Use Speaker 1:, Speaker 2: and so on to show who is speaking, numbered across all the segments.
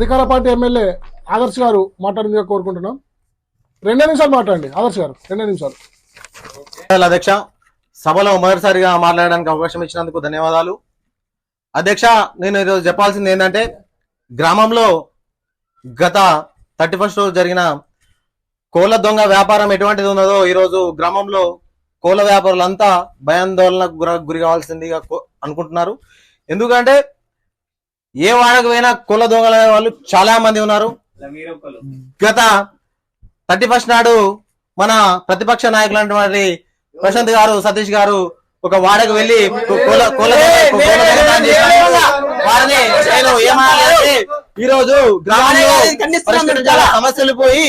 Speaker 1: అధికార party MLA Adarsh గారు మాట్లాడిందిగా కోరుకుంటున్నాం. 2 నిమిషాలు మాట్లాడండి ఆదర్శ్ గారు, 2 నిమిషాలు.
Speaker 2: అధ్యక్ష, సభలో మొదటిసారిగా మాట్లాడడానికి అవకాశం ఇచ్చినందుకు ధన్యవాదాలు. అధ్యక్ష, నేను ఈరోజు చెప్పాల్సింది ఏంటంటే, గ్రామంలో గత 31st రోజు జరిగిన కోళ్ల దొంగ వ్యాపారం ఎటువంటిది ఉన్నదో ఈరోజు గ్రామంలో కోళ్ల వ్యాపారులంతా భయాందోళనకు గురి కావాల్సిందిగా అనుకుంటున్నారు. ఎందుకంటే ఏ వాడకు పోయినా కోళ్ల దొంగల వాళ్ళు చాలా మంది ఉన్నారు. గత 31st నాడు మన ప్రతిపక్ష నాయకులు ప్రశాంత్ గారు, సతీష్ గారు ఒక వాడకు వెళ్లి వారిని నేను ఏమనాలంటే, ఈ రోజు గ్రామంలో పరిష్కరించాల సమస్యలు పోయి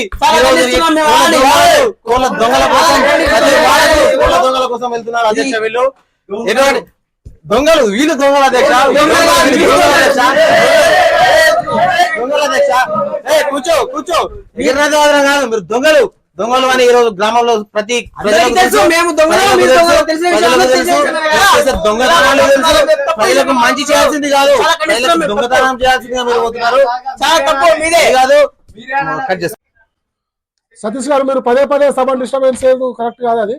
Speaker 2: కోళ్ల దొంగల కోసం కోళ్ల దొంగల కోసం వెళ్తున్నారు. అధ్యక్ష, వీళ్ళు ఎటువంటి దొంగలు, వీళ్ళు దొంగల అధ్యక్ష, దొంగల అధ్యక్ష. కూర్చో కూర్చో, కాదు, మీరు దొంగలు దొంగలు అని ఈ రోజు గ్రామంలో ప్రతి ప్రజలకు మంచి చేయాల్సింది కాదు, దొంగతనం చేయాల్సిందిగా మీరు పోతున్నారు.
Speaker 1: సతీష్ గారు, మీరు పదే సభ డిస్టర్బెన్స్ చేయదు, కరెక్ట్ కాదు. అది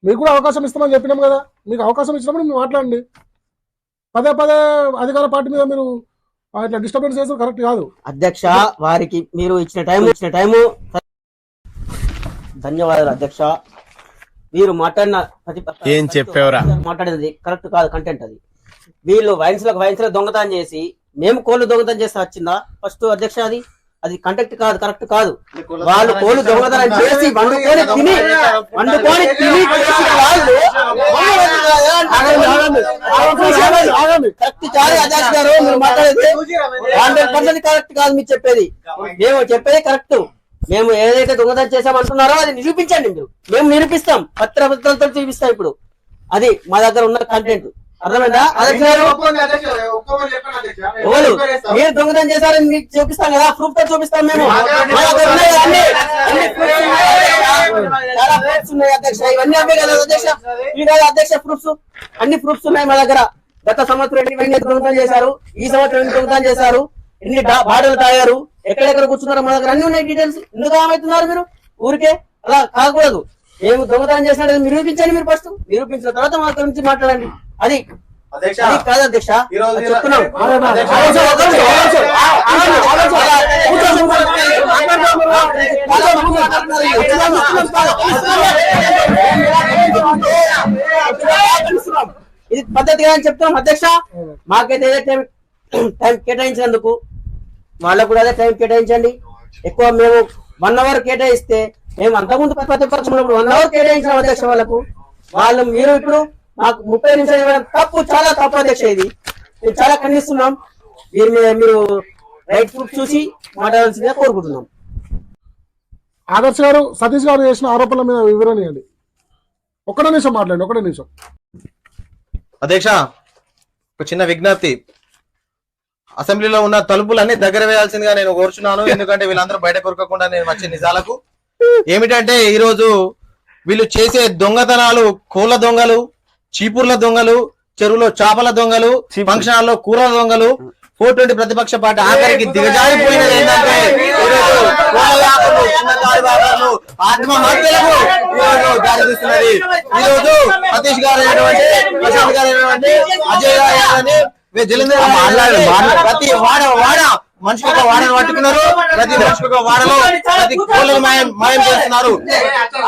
Speaker 1: మీకు కూడా అవకాశం ఇస్తామని చెప్పినాం కదా, మీకు అవకాశం ఇచ్చినప్పుడు మీరు మాట్లాడండి. పదే అధికార పార్టీ మీద మీరు ఇట్లా డిస్టర్బెన్స్ చేస్తే కరెక్ట్ కాదు.
Speaker 3: అధ్యక్ష, వారికి మీరు ఇచ్చిన టైము ధన్యవాదాలు. అధ్యక్ష, మీరు మాట్లాడిన
Speaker 2: ఏం చెప్పేవరా
Speaker 3: మాట్లాడేది కరెక్ట్ కాదు, కంటెంట్ అది. వీళ్ళు వైన్స్ లో దొంగతనం చేసి మేము కోళ్ళు దొంగతనం చేస్తే వచ్చిందా ఫస్ట్ అధ్యక్ష? అది కంటెక్ట్ కాదు, కరెక్ట్ కాదు. వాళ్ళు కోళ్ళు దొంగతనం చేసి వండుకొని తిని కరెక్ట్ కాదు అధ్యక్ష గారు, మీరు మాట్లాడేది 100% కరెక్ట్ కాదు. మీరు చెప్పేది, మేము చెప్పేది కరెక్ట్. మేము ఏదైతే దొంగతనం చేసామంటున్నారో అది నిరూపించండి. మేము నిరూపిస్తాం, పత్రాలతో చూపిస్తాం. ఇప్పుడు అది మా దగ్గర ఉన్న కంటెంట్, అర్థమైందా? మీరు దొంగతనం చేశారని మీకు చూపిస్తాం కదా, ప్రూఫ్ తో చూపిస్తాం. మేము చాలా ప్రూఫ్స్ ఉన్నాయి అధ్యక్ష, ఇవన్నీ అవే కదా అధ్యక్ష, ఇవి కాదు అధ్యక్ష ప్రూఫ్స్, అన్ని ప్రూఫ్స్ ఉన్నాయి మా దగ్గర. గత సంవత్సరం ఎన్ని దొంగతనం చేశారు, ఈ సంవత్సరం ఎన్ని దొంగతనం చేశారు, ఎన్ని బాటలు తాగారు, ఎక్కడెక్కడ కూర్చున్నారో మా దగ్గర అన్ని ఉన్నాయి డీటెయిల్స్. ఎందుకు ఏమవుతున్నారు మీరు ఊరికే? అలా కాకూడదు. మేము దొంగతనం చేసినట్టు నిరూపించండి. మీరు ఫస్ట్ నిరూపించిన తర్వాత మా గురించి మాట్లాడండి. అది కాదు అధ్యక్ష, చెప్తున్నాం. ఇది పద్ధతిగా అని చెప్తున్నాం అధ్యక్ష. మాకైతే ఏదైతే టైం కేటాయించినందుకు వాళ్ళకు కూడా అదే టైం కేటాయించండి. ఎక్కువ మేము 1 hour కేటాయిస్తే, మేము అంతకుముందు ప్రతిపక్షం 1 hour కేటాయించాం అధ్యక్ష వాళ్ళకు. వాళ్ళు మీరు ఇప్పుడు మాకు 30 నిమిషాలు ఇవ్వడం తప్పు, చాలా తప్పు అధ్యక్ష. ఇది మేము చాలా ఖండిస్తున్నాం. మీరు రైట్ ప్రూఫ్ చూసి మాట్లాడాల్సిందిగా కోరుకుంటున్నాం.
Speaker 1: ఆదర్శ్ గారు, సతీష్ గారు చేసిన ఆరోపణల మీద వివరణ ఇవ్వండి. 1 నిమిషం మాట్లాడండి, 1 నిమిషం.
Speaker 2: అధ్యక్ష, ఒక చిన్న విజ్ఞప్తి. అసెంబ్లీలో ఉన్న తలుపులన్నీ దగ్గర వేయాల్సిందిగా నేను కోరుచున్నాను. ఎందుకంటే వీళ్ళందరూ బయట కొరకకుండా నేను వచ్చే నిజాలకు ఏమిటంటే, ఈ రోజు వీళ్ళు చేసే దొంగతనాలు, కోళ్ల దొంగలు, చీపుర్ల దొంగలు, చెరువులో చేపల దొంగలు, ఫంక్షన్ హాల్లో కూరల దొంగలు, 420 ప్రతిపక్ష పార్టీ ఆఖరికి దిగజారిపోయినది ఏంటంటే, ఆత్మహత్యలకు ఈరోజు దారి తీస్తున్నది. ఈ రోజు సతీష్ గారు అయినటువంటి, ప్రశాంత్ గారు అయినటువంటి, అజయ్ గారు అయినటువంటి, ప్రతి వాడ మనిషికి ఒక వాడని పట్టుకున్నారు. ప్రతి మనిషికి ఒక వాడలో ప్రతి కోళ్ళను మాయం చేస్తున్నారు.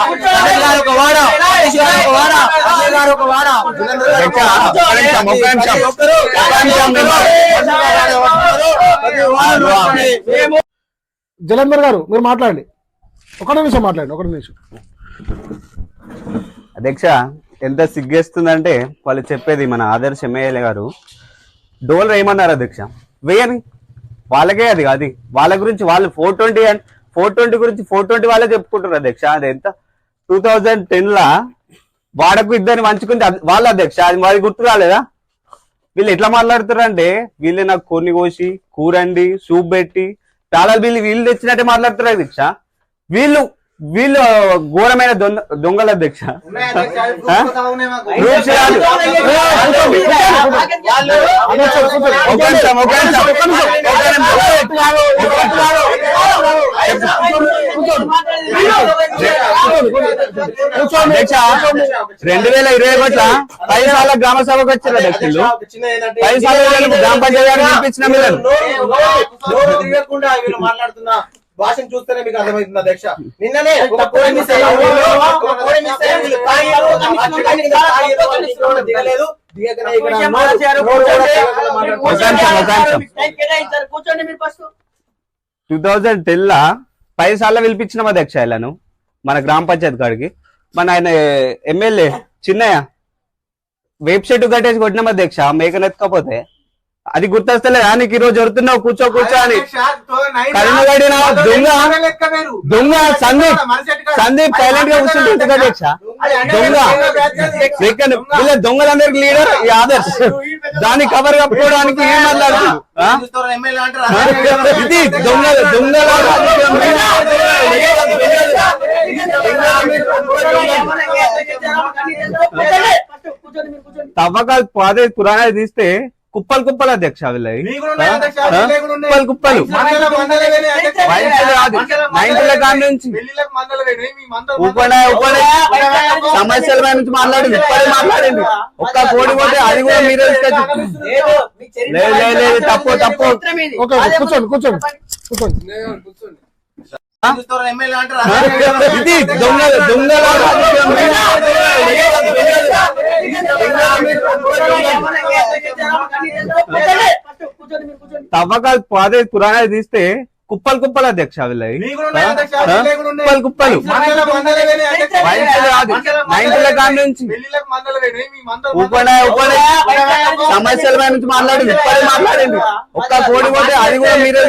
Speaker 2: ఒక వాడ, ఒక వాడ, అజయ్ గారు ఒక వాడ,
Speaker 1: జలంధర్ గారు మీరు మాట్లాడండి. 1 నిమిషం మాట్లాడండి, 1 నిమిషం.
Speaker 4: అధ్యక్ష, ఎంత సిగ్గేస్తుందంటే వాళ్ళు చెప్పేది, మన ఆదర్శ ఎమ్మెల్యే గారు డోల్ వేయమన్నారు అధ్యక్ష. వేయని వాళ్ళకే అది వాళ్ళ గురించి వాళ్ళు 420 గురించి 420 వాళ్ళే చెప్పుకుంటారు అధ్యక్ష. అది ఎంత 2010 వాడకు 2 మంచుకుంటే వాళ్ళ అధ్యక్ష, అది మరి గుర్తు రాలేదా? వీళ్ళు ఎట్లా మాట్లాడుతారు అంటే, వీళ్ళు నాకు కొన్ని కోసి కూరండి సూప్ పెట్టి తాళాలు వీళ్ళు తెచ్చినట్టే మాట్లాడుతారు అధ్యక్ష. వీళ్ళు ఘోరమైన దొంగల అధ్యక్ష.
Speaker 1: అధ్యక్ష కూర్చోండి.
Speaker 4: ఒక నిమిషం, ఒక నిమిషం, ఒక నిమిషం, ఒక నిమిషం. అధ్యక్ష 2020 కోట్ల 10 సార్ల గ్రామ సభకు వచ్చారు అధ్యక్షులు. 10 సార్లు గ్రామ పంచాయతీ గెలిపించిన మీరు
Speaker 2: తిరగకుండా వీళ్ళు మాట్లాడుతున్న భాషను చూస్తేనే మీకు అర్థమవుతుంది అధ్యక్ష. నిన్ననే ఒక కోడి మిస్ దిగలేదు, దిగకనే ఇక్కడ
Speaker 3: కూర్చోండి మీరు ఫస్ట్.
Speaker 4: 2010 లా 10 సార్లు పిలిపించినాం అధ్యక్ష ఇలాను మన గ్రామ పంచాయతీ కాడికి. మన ఆయన ఎమ్మెల్యే చిన్నయ్య వెబ్సైట్ కట్టేసి కొట్టినాం అధ్యక్ష మేకనెత్తకపోతే. అది గుర్తొస్తలే నీకు ఈ రోజు జరుగుతున్నావు కూర్చో కూర్చో అని. కరీంనగర్ దొంగ సందీప్ సైలెంట్ గా కూర్చుంటే అధ్యక్ష. దొంగ వీళ్ళ దొంగలందరికి లీడర్ ఈ ఆదర్శ్. దాన్ని కవర్ కప్పుకోవడానికి ఏం మాట్లాడుతుంది ఇది దొంగ తవ్వకాలు పాదే పురాణాలు తీస్తే కుప్పలు కుప్పలు అధ్యక్ష వీళ్ళవి కుప్పలు కుప్పలు 90ల కాడి నుంచి సమస్యల నుంచి మాట్లాడింది ఇప్పుడే మాట్లాడింది. ఒక్క కోడి పోతే అది కూడా మీరే లేదు తప్పు తప్పు.
Speaker 1: ఓకే కూర్చోండి కూర్చోండి కూర్చోండి.
Speaker 4: ఇది దొంగ తవ్వకాలు పాదే పురాణాలు తీస్తే కుప్పలు కుప్పలు అధ్యక్ష వీళ్ళవి కుప్పలు కుప్పలు 90ల కాడి నుంచి సమస్యల నుంచి మాట్లాడింది ఇప్పుడే మాట్లాడింది. ఒక్క కోడి పోతే అది కూడా మీరే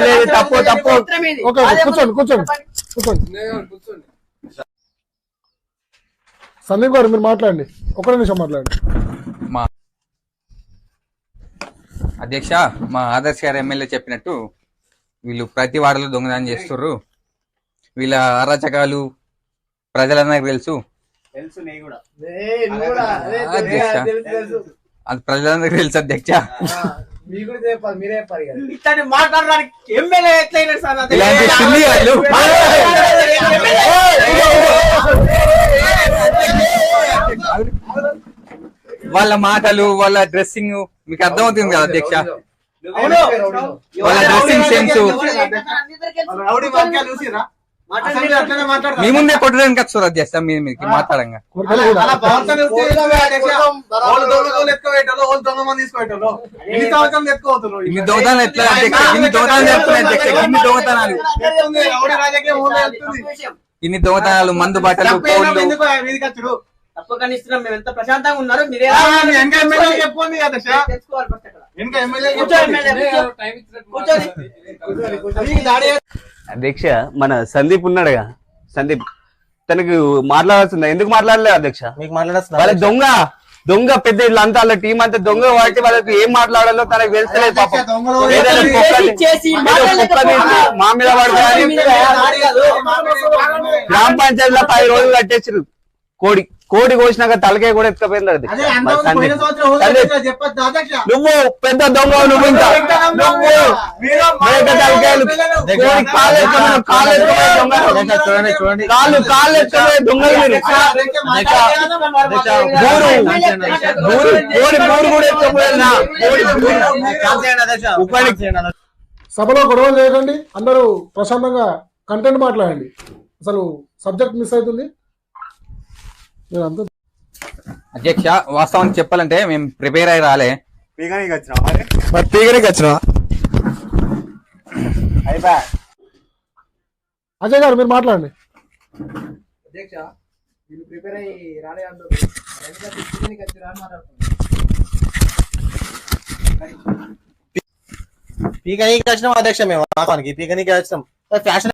Speaker 4: లేదు తప్పు తప్పు.
Speaker 1: ఓకే కూర్చోండి కూర్చోండి కూర్చోండి. సందీప్ గారు మీరు మాట్లాడండి, ఒక నిమిషం మాట్లాడండి.
Speaker 5: అధ్యక్ష మా ఆదర్శ్ గారు ఎమ్మెల్యే చెప్పినట్టు వీళ్ళు ప్రతి వాడలో దొంగతనం చేస్తుర్రు. వీళ్ళ అరాచకాలు ప్రజలందరికీ తెలుసు అధ్యక్ష. అది ప్రజలందరికీ తెలుసు అధ్యక్ష.
Speaker 3: మాట్లాడడానికి ఎమ్మెల్యే ఎట్లయినా సార్
Speaker 5: ఇలాంటి సిల్లి వాళ్ళు వాళ్ళ మాటలు వాళ్ళ డ్రెస్సింగ్ మీకు అర్థమవుతుంది కదా అధ్యక్ష. వాళ్ళ డ్రెస్సింగ్ సెన్స్ మీ ముందే కొట్టడానికి వస్తారు అధ్యక్ష. మీకు మాట్లాడంగా ఇన్ని దొంగతనాలు ఎట్లా అధ్యక్ష? ఇన్ని దొంగతనాలు చెప్తున్నాయి అధ్యక్ష. ఇన్ని దొంగతనాలు మందు బట్టలు కోళ్ళు
Speaker 3: తప్పకుండా ఇస్తున్నాం. మేము ఎంత ప్రశాంతంగా ఉన్నారు మీరే
Speaker 4: అధ్యక్ష. మన సందీప్ ఉన్నాడుగా సందీప్ తనకు మాట్లాడాల్సిందా? ఎందుకు మాట్లాడలేదు అధ్యక్ష?
Speaker 2: మీకు మాట్లాడాల్సిన
Speaker 4: వాళ్ళ దొంగ పెద్ద ఇల్లంతా వాళ్ళ టీం అంతా దొంగ వాటి వాళ్ళకి ఏం మాట్లాడాలో తనకు తెలుస్తలేదు పాపం. మా మీద పడుతుంది. గ్రామ పంచాయతీలో 10 రోజులు కట్టేసారు. కోడి కోసినాక తలకాయ కూడా ఎత్తుకపోయింది అది. నువ్వు పెద్ద దొంగ, నువ్వు ఇంకా తలకాయలు కాళ్ళు ఎత్తుకపోయే దొంగలు మీరు. కోడి కూడా ఎత్తుకపోయినా
Speaker 1: సభలో గొడవలు చేయకండి, అందరూ ప్రశాంతంగా కంటెంట్ మాట్లాడండి. అసలు సబ్జెక్ట్ మిస్ అవుతుంది.
Speaker 5: అధ్యక్ష వాస్తవానికి చెప్పాలంటే మేము ప్రిపేర్ అయ్యి రాలే.
Speaker 1: అజయ్ గారు మీరు మాట్లాడండి.
Speaker 2: పీకనీకి వచ్చినాం అధ్యక్ష. మేము వాస్తవానికి పీకనీకి వచ్చినాం. ఫ్యాషన్